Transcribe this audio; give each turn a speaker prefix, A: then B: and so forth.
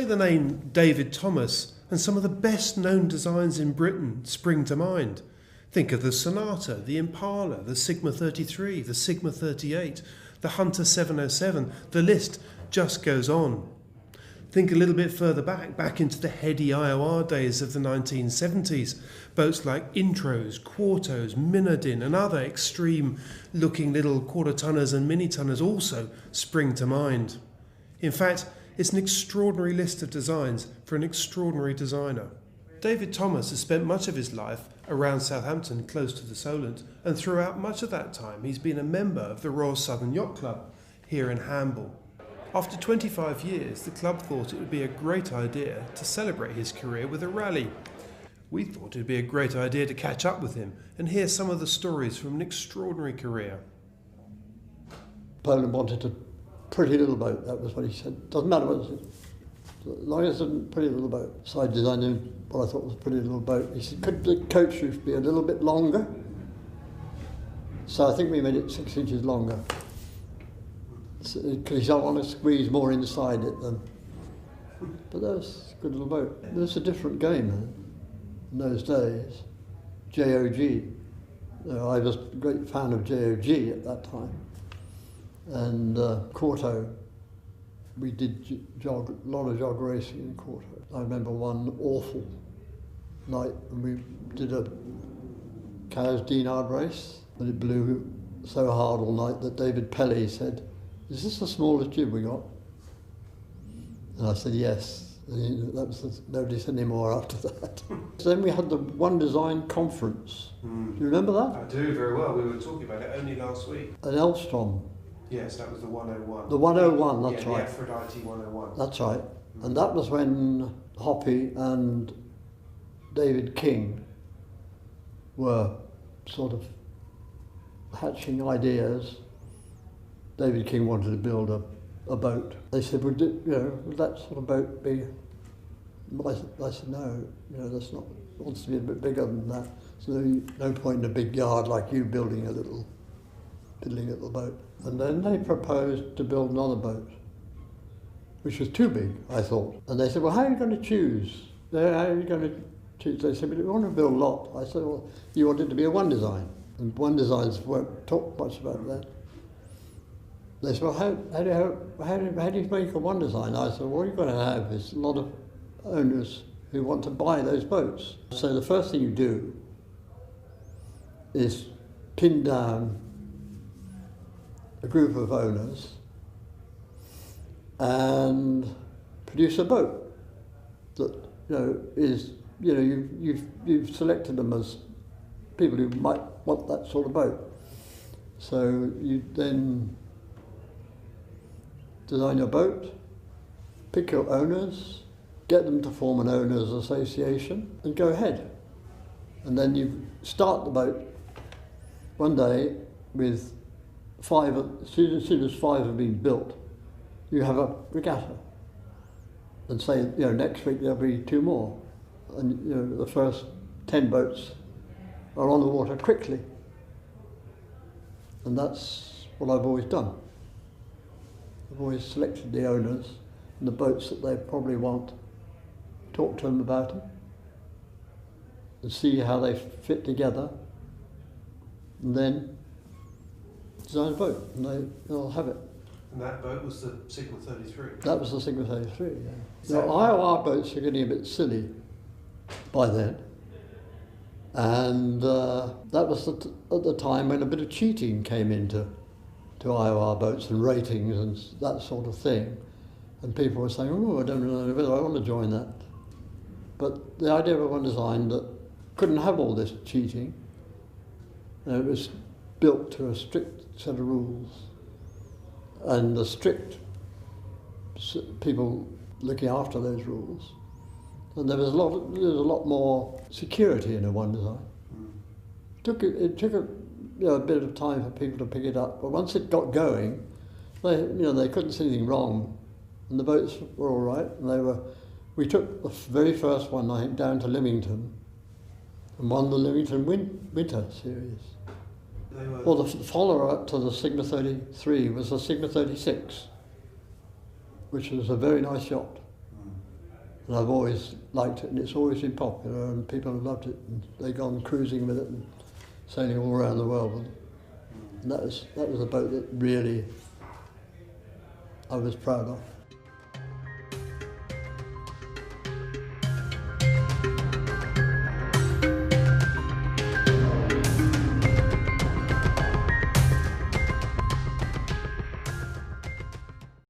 A: the name David Thomas and some of the best known designs in Britain spring to mind. Think of the Sonata, the Impala, the Sigma 33, the Sigma 38, the Hunter 707, the list just goes on. Think a little bit further back into the heady IOR days of the 1970s. Boats like Intros, Quartos, Minardin and other extreme looking little quarter-tonners and mini-tonners also spring to mind. In fact, it's an extraordinary list of designs for an extraordinary designer. David Thomas has spent much of his life around Southampton, close to the Solent, and throughout much of that time he's been a member of the Royal Southern Yacht Club here in Hamble. After 25 years, the club thought it would be a great idea to celebrate his career with a rally. We thought it would be a great idea to catch up with him and hear some of the stories from an extraordinary career.
B: Poland wanted a pretty little boat, that was what he said. Doesn't matter what it is, as long as it's a pretty little boat. So I designed him what I thought was a pretty little boat. He said, could the coach roof be a little bit longer? So I think we made it 6 inches longer. Because you don't want to squeeze more inside it than. But that was a good little boat. It was a different game in those days. JOG. I was a great fan of JOG at that time. And Quarto. We did a lot of jog racing in Quarto. I remember one awful night when we did a Cowes Dinard race, and it blew so hard all night that David Pelly said, "Is this the smallest jib we got?" And I said, yes. And nobody said any more after that. So then we had the One Design Conference. Do you remember that?
A: I do very well. We were talking about it only last week.
B: At Elstrom.
A: Yes, that was the 101.
B: The 101, that's
A: yeah,
B: right.
A: The Aphrodite 101.
B: That's right. And that was when Hoppy and David King were sort of hatching ideas. David King wanted to build a boat. They said, would that sort of boat be... I said, no, that's not... It wants to be a bit bigger than that. So no point in a big yard like you building a little piddling little boat. And then they proposed to build another boat, which was too big, I thought. And they said, well, how are you going to choose? How are you going to choose? They said, we want to build a lot. I said, well, you want it to be a One Design. And One Designs won't talk much about that. They said, well, how do you make a One Design? I said, well, what you're going to have is a lot of owners who want to buy those boats. So the first thing you do is pin down a group of owners and produce a boat that you've selected them as people who might want that sort of boat. So you then design your boat, pick your owners, get them to form an owners association and go ahead. And then you start the boat one day with five. As soon as 5 have been built, you have a regatta. And say, next week there'll be 2 more. And the first 10 boats are on the water quickly. And that's what I've always done. I've always selected the owners and the boats that they probably want, talk to them about them, and see how they fit together, and then design a boat, and they'll have it.
A: And that boat was the Sigma 33?
B: That was the Sigma 33, yeah. Now, IOR boats are getting a bit silly by then, and that was at the time when a bit of cheating came into IOR boats and ratings and that sort of thing, and people were saying, oh, I don't know whether I want to join that. But the idea of One Design that couldn't have all this cheating, it was built to a strict set of rules, and the strict people looking after those rules. And there was a lot more security in a One Design. It took a bit of time for people to pick it up, but once it got going, they couldn't see anything wrong, and the boats were all right. And we took the very first one, I think, down to Lymington, and won the Lymington Winter Series. Well, the follower-up to the Sigma 33 was the Sigma 36, which was a very nice yacht. And I've always liked it, and it's always been popular, and people have loved it, and they've gone cruising with it and sailing all around the world with it. And that was a boat that really I was proud of.